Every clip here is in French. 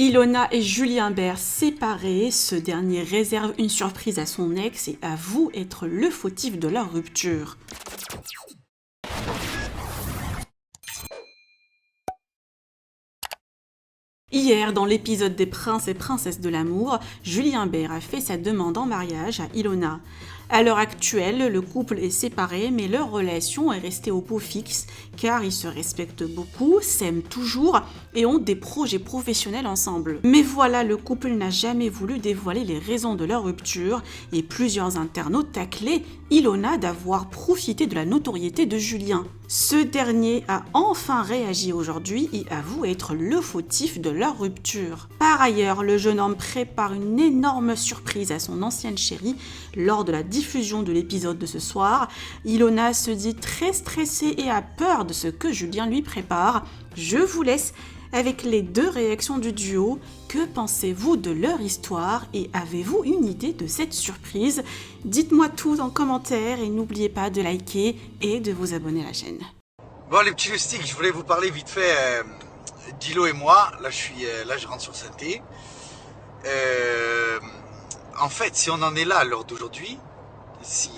Ilona et Julien Bert séparés, ce dernier réserve une surprise à son ex et avoue être le fautif de leur rupture. Hier, dans l'épisode des princes et princesses de l'amour, Julien Bert a fait sa demande en mariage à Ilona. À l'heure actuelle, le couple est séparé, mais leur relation est restée au beau fixe, car ils se respectent beaucoup, s'aiment toujours et ont des projets professionnels ensemble. Mais voilà, le couple n'a jamais voulu dévoiler les raisons de leur rupture, et plusieurs internautes taclaient Ilona d'avoir profité de la notoriété de Julien. Ce dernier a enfin réagi aujourd'hui et avoue être le fautif de leur rupture. Par ailleurs, le jeune homme prépare une énorme surprise à son ancienne chérie lors de la diffusion de l'épisode de ce soir. Ilona se dit très stressée et a peur de ce que Julien lui prépare. Je vous laisse avec les deux réactions du duo. Que pensez-vous de leur histoire et avez-vous une idée de cette surprise? Dites-moi tout en commentaire et n'oubliez pas de liker et de vous abonner à la chaîne. Bon les petits loustiques, je voulais vous parler vite fait d'Ilo et moi. Là je rentre sur Saint-Thé. En fait, si on en est là à l'heure d'aujourd'hui, si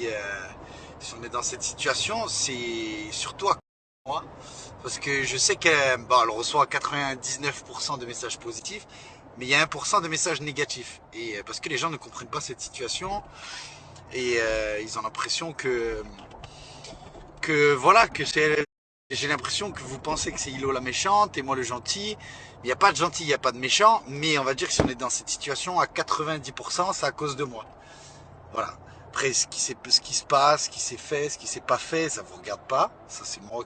on est dans cette situation, c'est surtout à moi. Parce que je sais qu'elle reçoit 99% de messages positifs, mais il y a 1% de messages négatifs. Et parce que les gens ne comprennent pas cette situation et ils ont l'impression que c'est... J'ai l'impression que vous pensez que c'est Ilo la méchante et moi le gentil. Il n'y a pas de gentil, il n'y a pas de méchant, mais on va dire que si on est dans cette situation, à 90%, c'est à cause de moi. Voilà. Après, ce qui se passe, ce qui s'est fait, ce qui s'est pas fait, ça vous regarde pas. Ça, c'est moi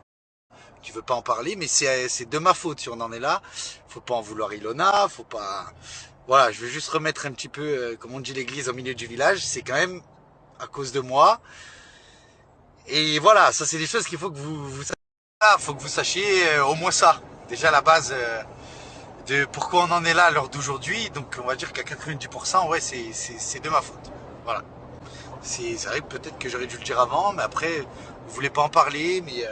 qui veux pas en parler, mais c'est de ma faute si on en est là. Faut pas en vouloir Ilona, faut pas... Voilà, je veux juste remettre un petit peu, comme on dit l'église au milieu du village, c'est quand même à cause de moi. Et voilà, ça c'est des choses qu'il faut que vous sachiez. Faut que vous sachiez au moins ça. Déjà la base de pourquoi on en est là à l'heure d'aujourd'hui. Donc on va dire qu'à 90%, ouais, c'est de ma faute. Voilà. C'est vrai que peut-être que j'aurais dû le dire avant, mais après, vous voulez pas en parler, mais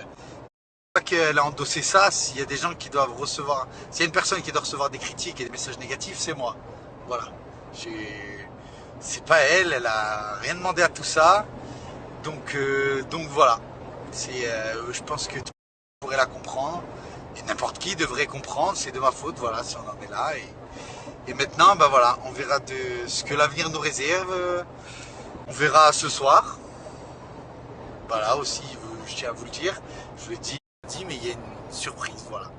pas qu'elle a endossé ça. S'il y a des gens qui doivent recevoir, s'il y a une personne qui doit recevoir des critiques et des messages négatifs, c'est moi. Voilà. C'est pas elle, elle a rien demandé à tout ça. Donc voilà. Je pense que pourrait la comprendre et n'importe qui devrait comprendre, c'est de ma faute, voilà, si on en est là et maintenant bah voilà, on verra de ce que l'avenir nous réserve, on verra ce soir. Voilà aussi, je tiens à vous le dire, je le dis mais il y a une surprise, voilà.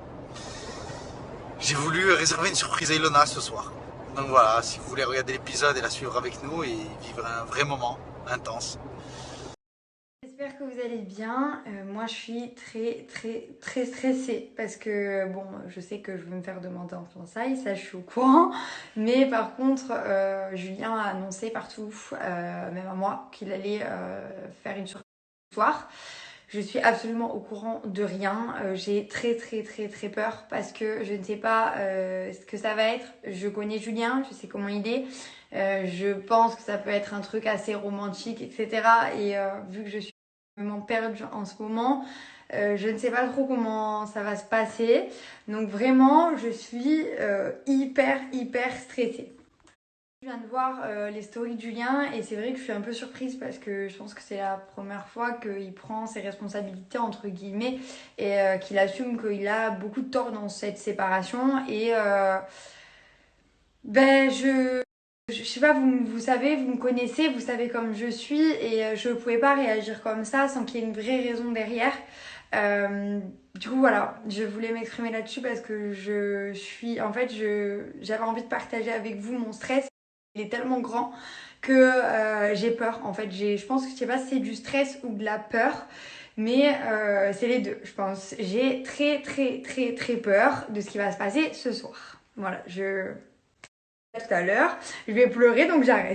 J'ai voulu réserver une surprise à Ilona ce soir. Donc voilà, si vous voulez regarder l'épisode et la suivre avec nous et vivre un vrai moment intense. J'espère que vous allez bien. Moi, je suis très stressée parce que, bon, je sais que je vais me faire demander en fiançailles, ça je suis au courant. Mais par contre, Julien a annoncé partout, même à moi, qu'il allait faire une surprise ce soir. Je suis absolument au courant de rien. J'ai très peur parce que je ne sais pas ce que ça va être. Je connais Julien, je sais comment il est. Je pense que ça peut être un truc assez romantique, etc. Et vu que je suis vraiment perdue en ce moment, je ne sais pas trop comment ça va se passer. Donc vraiment, je suis hyper stressée. Je viens de voir les stories de Julien et c'est vrai que je suis un peu surprise parce que je pense que c'est la première fois qu'il prend ses responsabilités entre guillemets et qu'il assume qu'il a beaucoup de tort dans cette séparation et je sais pas, vous savez, vous me connaissez, vous savez comme je suis et je pouvais pas réagir comme ça sans qu'il y ait une vraie raison derrière. Du coup voilà, je voulais m'exprimer là-dessus parce que j'avais envie de partager avec vous mon stress. Il est tellement grand que j'ai peur. En fait, je pense que je sais pas si c'est du stress ou de la peur, mais c'est les deux, je pense. J'ai très peur de ce qui va se passer ce soir. Voilà, tout à l'heure, je vais pleurer donc j'arrête.